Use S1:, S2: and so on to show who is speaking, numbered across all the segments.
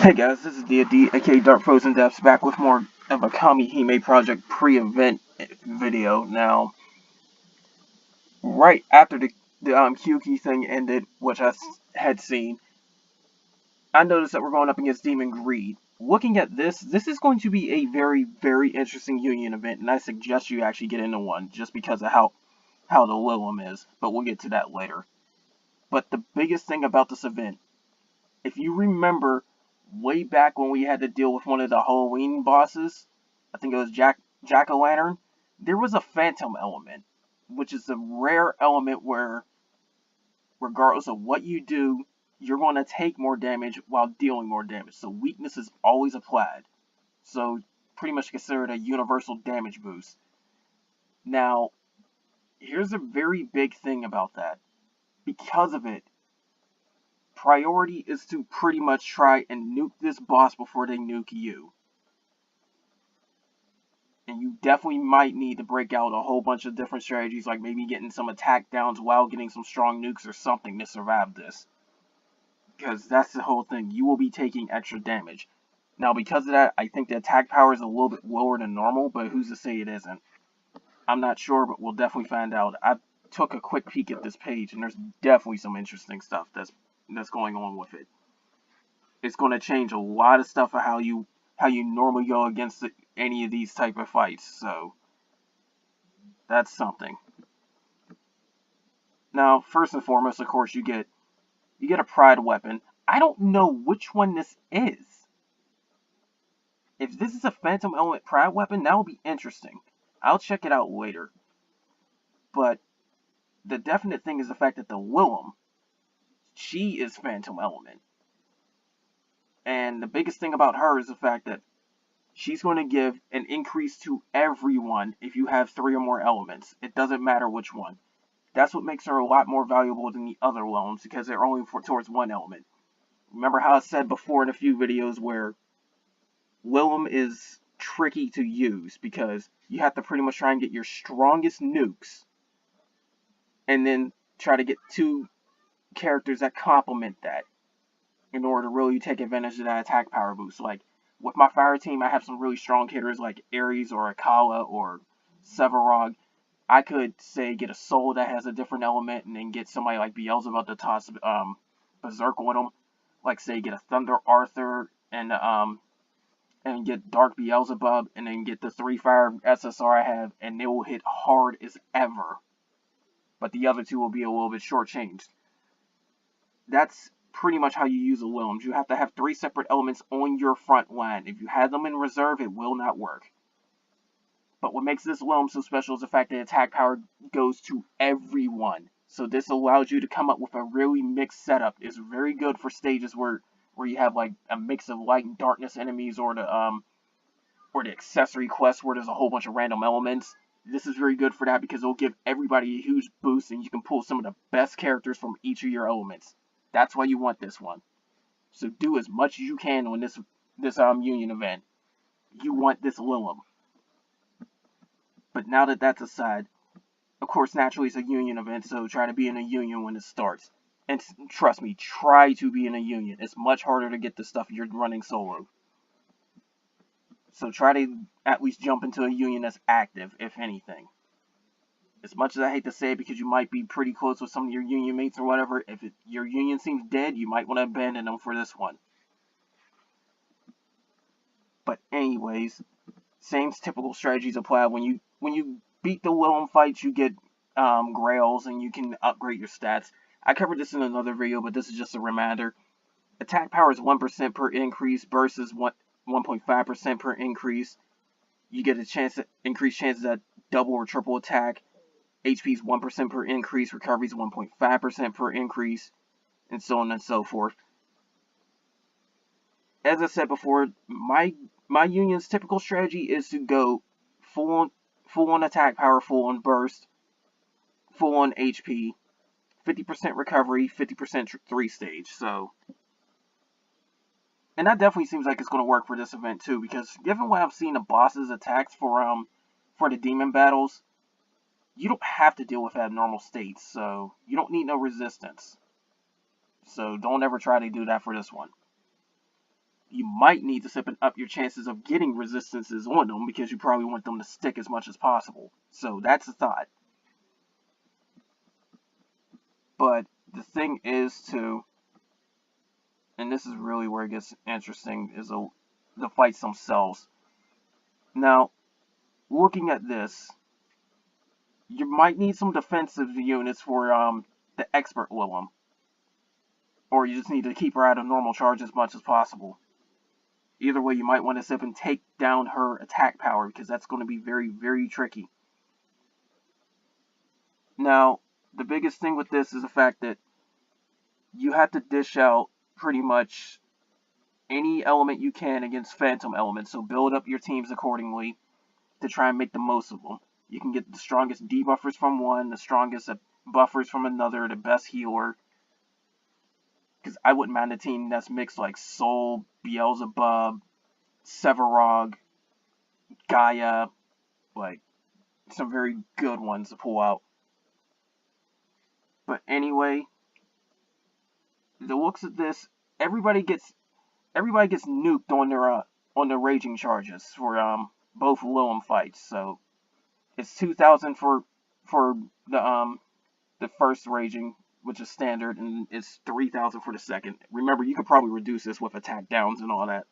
S1: Hey guys, this is D, aka Dark Frozen Depths, back with more of a Kamihime project pre-event video. Now, right after the Kyuki thing ended, which I had seen, I noticed that we're going up against Demon Greed. Looking at this is going to be a very, very interesting Union event, and I suggest you actually get into one, just because of how the Lilum is, but we'll get to that later. But the biggest thing about this event, if you remember, way back when we had to deal with one of the Halloween bosses, I think it was Jack-o'-lantern, there was a phantom element, which is a rare element where, regardless of what you do, you're going to take more damage while dealing more damage. So weakness is always applied. So pretty much considered a universal damage boost. Now, here's a very big thing about that. Because of it, priority is to pretty much try and nuke this boss before they nuke you. And you definitely might need to break out a whole bunch of different strategies, like maybe getting some attack downs while getting some strong nukes or something to survive this. Because that's the whole thing. You will be taking extra damage. Now, because of that, I think the attack power is a little bit lower than normal, but who's to say it isn't? I'm not sure, but we'll definitely find out. I took a quick peek at this page, and there's definitely some interesting stuff that's going on with it. It's going to change a lot of stuff of how you normally go against any of these type of fights. So that's something. Now, first and foremost, of course, you get a pride weapon. I don't know which one this is. If this is a Phantom Element pride weapon, that will be interesting. I'll check it out later. But the definite thing is the fact that the Lilum, she is Phantom Element. And the biggest thing about her is the fact that she's going to give an increase to everyone if you have 3 or more elements. It doesn't matter which one. That's what makes her a lot more valuable than the other Lilums, because they're only towards one element. Remember how I said before in a few videos where Lilum is tricky to use because you have to pretty much try and get your strongest nukes and then try to get 2 characters that complement that in order to really take advantage of that attack power boost. Like, with my fire team, I have some really strong hitters like Ares or Akala or Sevarog. I could, say, get a Soul that has a different element and then get somebody like Beelzebub to toss Berserk with them. Like, say, get a Thunder Arthur and get Dark Beelzebub and then get the 3 fire SSR I have, and they will hit hard as ever. But the other 2 will be a little bit shortchanged. That's pretty much how you use a Lilum. You have to have 3 separate elements on your front line. If you had them in reserve, it will not work. But what makes this Lilum so special is the fact that attack power goes to everyone. So this allows you to come up with a really mixed setup. It's very good for stages where you have like a mix of light and darkness enemies, or the accessory quests where there's a whole bunch of random elements. This is very good for that because it'll give everybody a huge boost, and you can pull some of the best characters from each of your elements. That's why you want this one. So do as much as you can on this Union event. You want this Lilum. But now that that's aside, of course, naturally it's a Union event, so try to be in a Union when it starts. And trust me, try to be in a Union. It's much harder to get the stuff if you're running solo. So try to at least jump into a Union that's active, if anything. As much as I hate to say it, because you might be pretty close with some of your Union mates or whatever, if your Union seems dead, you might want to abandon them for this one. But anyways, same typical strategies apply. When you beat the Lilum fights, you get Grails, and you can upgrade your stats. I covered this in another video, but this is just a reminder. Attack power is 1% per increase, burst is 1.5% per increase. You get a chance to increase chances at double or triple attack. HP is 1% per increase, recovery is 1.5% per increase, and so on and so forth. As I said before, my Union's typical strategy is to go full on attack power, full on burst, full on HP, 50% recovery, 50% 3-stage. So, and that definitely seems like it's going to work for this event too, because given what I've seen the boss's attacks for the demon battles, you don't have to deal with abnormal states, so you don't need no resistance. So don't ever try to do that for this one. you might need to siphon up your chances of getting resistances on them because you probably want them to stick as much as possible. So that's a thought. But the thing is too, and this is really where it gets interesting, is the fights themselves. Now, looking at this, you might need some defensive units for the expert Willem. Or you just need to keep her out of normal charge as much as possible. Either way, you might want to sip and take down her attack power, because that's going to be very, very tricky. Now, the biggest thing with this is the fact that you have to dish out pretty much any element you can against phantom elements, so build up your teams accordingly to try and make the most of them. You can get the strongest debuffers from one, the strongest buffers from another, the best healer. Because I wouldn't mind a team that's mixed like Soul, Beelzebub, Sevarog, Gaia, like some very good ones to pull out. But anyway, the looks at this, everybody gets nuked on their raging charges for both Willem fights. So it's 2,000 for the first raging, which is standard, and it's 3,000 for the second. Remember, you could probably reduce this with attack downs and all that.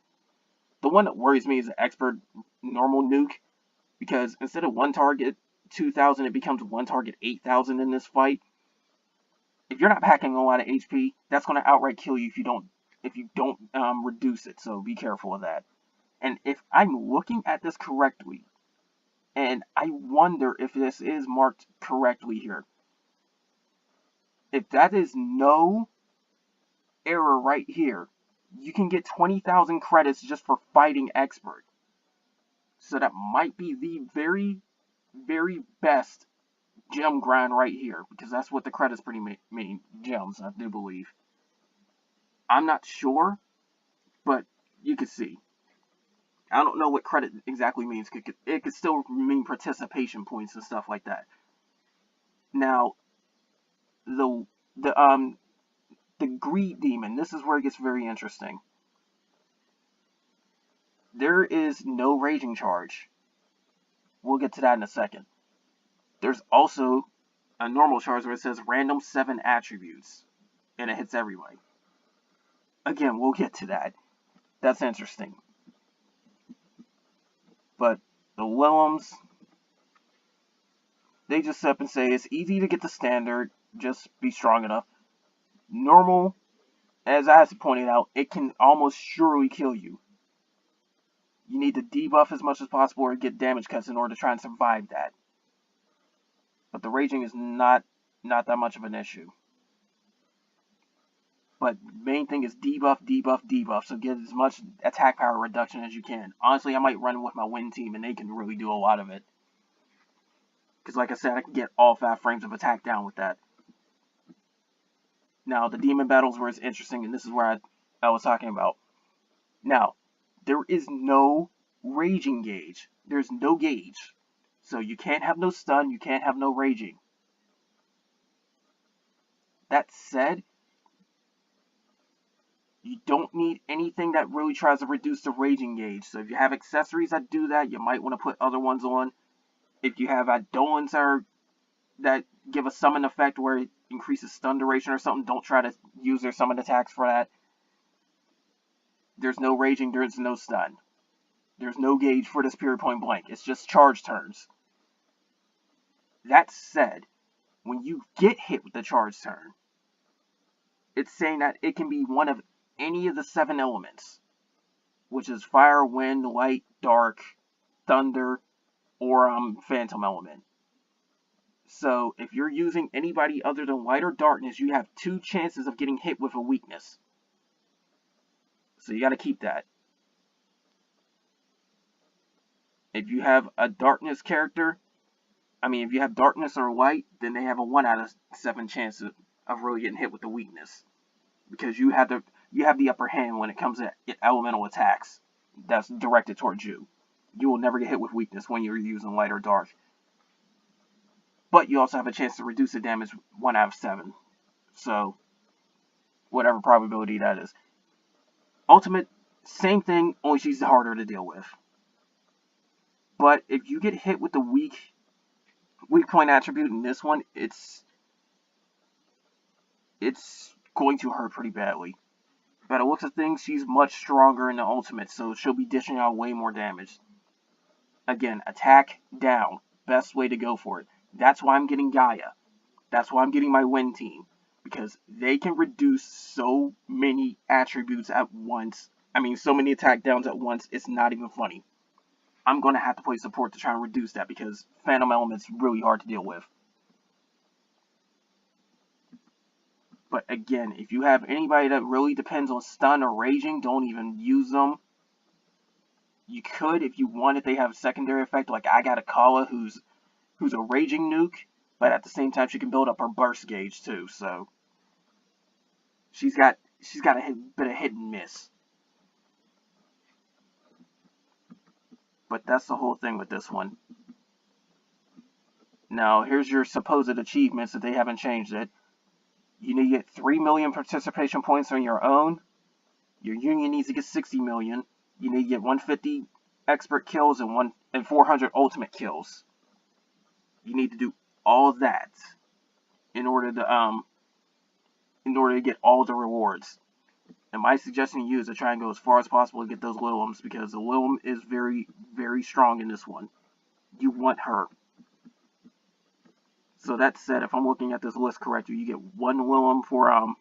S1: The one that worries me is the expert normal nuke, because instead of one target 2,000, it becomes one target 8,000 in this fight. If you're not packing a lot of HP, that's going to outright kill you if you don't reduce it. So be careful of that. And if I'm looking at this correctly, and I wonder if this is marked correctly here. If that is no error right here, you can get 20,000 credits just for fighting expert. So that might be the very, very best gem grind right here, because that's what the credits pretty mean, gems, I do believe. I'm not sure, but you can see. I don't know what credit exactly means. It could still mean participation points and stuff like that. Now, the greed demon, this is where it gets very interesting. There is no raging charge. We'll get to that in a second. There's also a normal charge where it says random 7 attributes, and it hits everybody. Again, we'll get to that. That's interesting. But the Willems, they just sit up and say it's easy to get the standard, just be strong enough. Normal, as I pointed out, it can almost surely kill you. You need to debuff as much as possible or get damage cuts in order to try and survive that. But the raging is not that much of an issue. But main thing is debuff, debuff, debuff. So get as much attack power reduction as you can. Honestly, I might run with my wind team and they can really do a lot of it. Because like I said, I can get all 5 frames of attack down with that. Now, the demon battles where it's interesting, and this is where I was talking about. Now, there is no raging gauge. There's no gauge. So you can't have no stun, you can't have no raging. That said, you don't need anything that really tries to reduce the raging gauge. So if you have accessories that do that, you might want to put other ones on. If you have Eidolons that give a summon effect where it increases stun duration or something, don't try to use their summon attacks for that. There's no raging, there's no stun. There's no gauge for this period point blank. It's just charge turns. That said, when you get hit with the charge turn, it's saying that it can be one of any of the 7 elements, which is fire, wind, light, dark, thunder, or phantom element. So if you're using anybody other than light or darkness, you have 2 chances of getting hit with a weakness. So you got to keep that. If you have a darkness character, if you have darkness or light, then they have a 1 out of 7 chance of really getting hit with the weakness. Because you have the upper hand when it comes to elemental attacks that's directed towards you. You will never get hit with weakness when you're using light or dark. But you also have a chance to reduce the damage 1 out of 7. So, whatever probability that is. Ultimate Same thing, only she's harder to deal with. But if you get hit with the weak point attribute in this one, it's going to hurt pretty badly. By the looks of things, she's much stronger in the ultimate, so she'll be dishing out way more damage. Again, attack down. Best way to go for it. That's why I'm getting Gaia. That's why I'm getting my Wind team. Because they can reduce so many attributes at once. I mean, so many attack downs at once, it's not even funny. I'm going to have to play support to try and reduce that because Phantom Element's really hard to deal with. But again, if you have anybody that really depends on stun or raging, don't even use them. You could, if you wanted, they have a secondary effect. Like I got a Kala who's a raging nuke, but at the same time she can build up her burst gauge too. So she's got a bit of hit and miss. But that's the whole thing with this one. Now here's your supposed achievements if they haven't changed it. You need to get 3 million participation points on your own. Your union needs to get 60 million. You need to get 150 expert kills and 400 ultimate kills. You need to do all of that in order to get all the rewards. And my suggestion to you is to try and go as far as possible to get those Liliums, because the Lilium is very, very strong in this one. You want her. So that said, if I'm looking at this list correctly, you get one Lilium for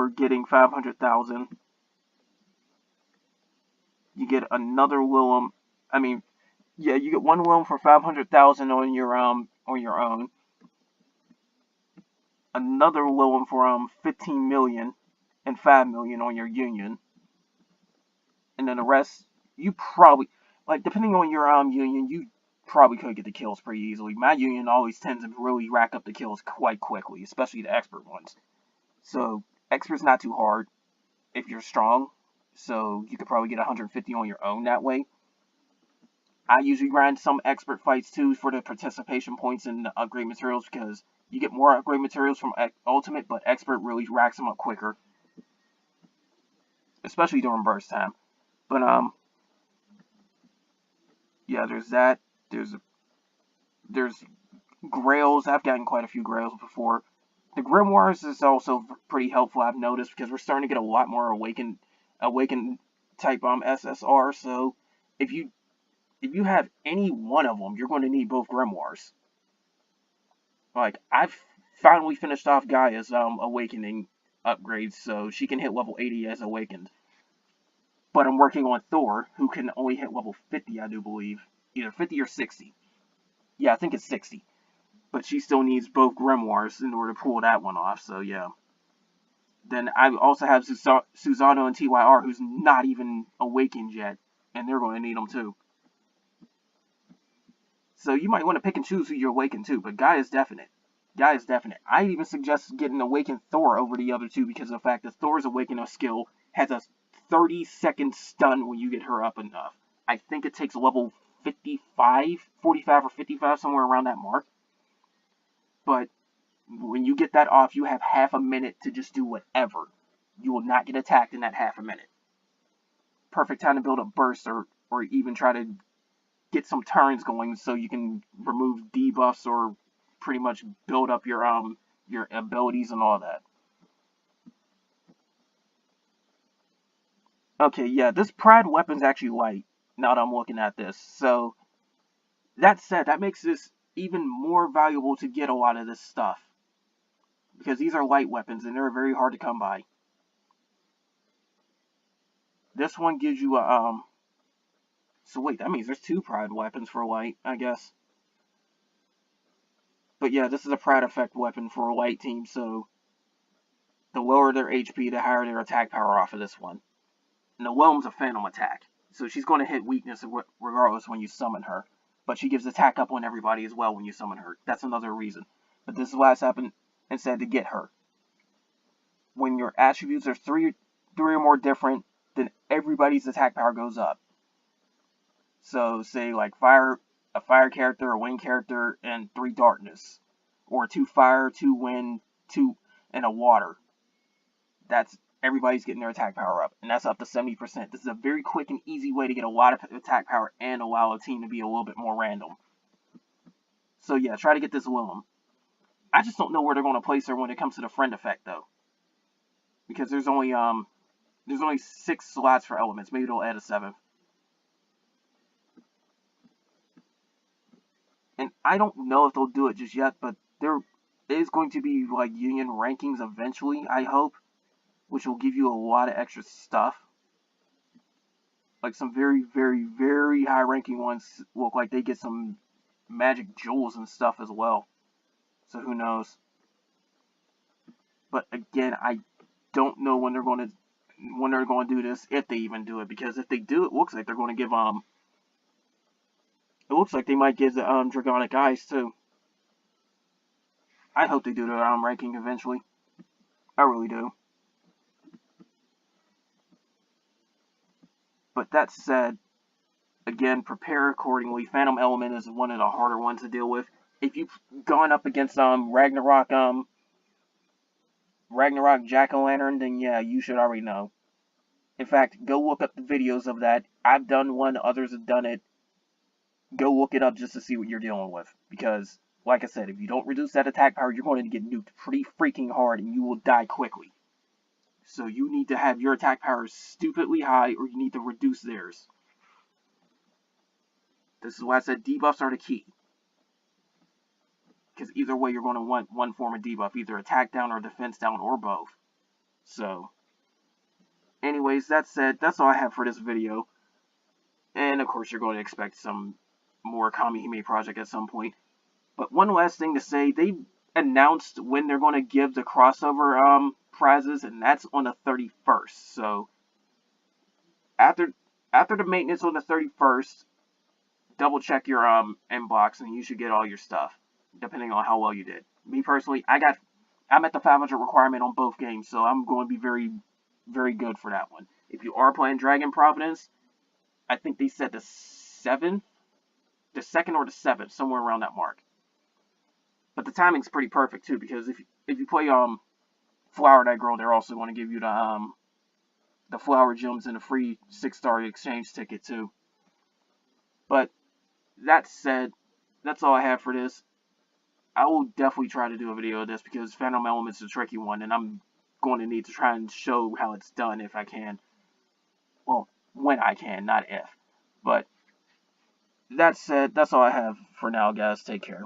S1: getting 500,000. You get another Lilium. You get one Lilium for 500,000 on your own. Another Lilium for 15 million and 5 million on your union. And then the rest, you probably, like, depending on your union, you probably could get the kills pretty easily. My union always tends to really rack up the kills quite quickly, especially the expert ones. So expert's not too hard if you're strong. So you could probably get 150 on your own that way. I usually grind some expert fights too for the participation points and the upgrade materials, because you get more upgrade materials from ultimate, but expert really racks them up quicker, especially during burst time. But yeah, there's that. There's Grails. I've gotten quite a few Grails before. The Grimoires is also pretty helpful, I've noticed, because we're starting to get a lot more awakened type SSR. So if you have any one of them, you're going to need both Grimoires. Like, I've finally finished off Gaia's awakening upgrades, so she can hit level 80 as awakened. But I'm working on Thor, who can only hit level 50, I do believe. Either 50 or 60. Yeah, I think it's 60. But she still needs both Grimoires in order to pull that one off, so yeah. Then I also have Susanoo and TYR, who's not even awakened yet, and they're going to need them too. So you might want to pick and choose who you're awakened to, but Guy is definite. Guy is definite. I even suggest getting awakened Thor over the other two because of the fact that Thor's awakening skill has a 30-second stun when you get her up enough. I think it takes level 45 or 55, somewhere around that mark. But when you get that off, you have half a minute to just do whatever. You will not get attacked in that half a minute. Perfect time to build a burst or even try to get some turns going so you can remove debuffs or pretty much build up your abilities and all that. Okay, yeah, this Pride weapon's actually light, now that I'm looking at this. So, that said, that makes this even more valuable to get a lot of this stuff. Because these are light weapons, and they're very hard to come by. This one gives you a, So wait, that means there's two Pride weapons for light, I guess. But yeah, this is a Pride effect weapon for a light team, so the lower their HP, the higher their attack power off of this one. And the Whelm's a phantom attack, so she's going to hit weakness regardless when you summon her. But she gives attack up on everybody as well when you summon her. That's another reason. But this is why it's happened instead to get her. When your attributes are three or more different, then everybody's attack power goes up. So say like a fire character, a wind character, and 3 darkness. Or 2 fire, 2 wind, 2 and a water. that's everybody's getting their attack power up, and that's up to 70%. This is a very quick and easy way to get a lot of attack power and allow a team to be a little bit more random. So yeah, try to get this Willem. I just don't know where they're going to place her when it comes to the friend effect though, because there's only 6 slots for elements. Maybe they'll add a 7th. And I don't know if they'll do it just yet, but there is going to be like union rankings eventually, I hope, which will give you a lot of extra stuff. Like some very, very, very high ranking ones look like they get some magic jewels and stuff as well. So who knows? But again, I don't know when they're going to do this, if they even do it, because if they do, it looks like they're going to give it looks like they might give the Dragonic Eyes too. I hope they do their ranking eventually. I really do. But that said, again, prepare accordingly. Phantom Element is one of the harder ones to deal with. If you've gone up against Ragnarok Jack-O-Lantern, then yeah, you should already know. In fact, go look up the videos of that. I've done one, others have done it. Go look it up just to see what you're dealing with. Because, like I said, if you don't reduce that attack power, you're going to get nuked pretty freaking hard and you will die quickly. So you need to have your attack power stupidly high, or you need to reduce theirs. This is why I said debuffs are the key. Because either way, you're going to want one form of debuff, either attack down or defense down, or both. So, anyways, that said, that's all I have for this video. And of course, you're going to expect some more Kamihime project at some point. But one last thing to say, they announced when they're going to give the crossover prizes, and that's on the 31st. So, after the maintenance on the 31st, double check your inbox, and you should get all your stuff, depending on how well you did. Me personally, I'm at the 500 requirement on both games, so I'm going to be very, very good for that one. If you are playing Dragon Providence, I think they said the 2nd or the 7th, somewhere around that mark. But the timing's pretty perfect too, because if you play Flower That Girl, they're also going to give you the Flower Gems and a free 6-star exchange ticket too. But that said, that's all I have for this. I will definitely try to do a video of this because Phantom Element's a tricky one, and I'm going to need to try and show how it's done if I can. Well, when I can, not if. But that said, that's all I have for now, guys. Take care.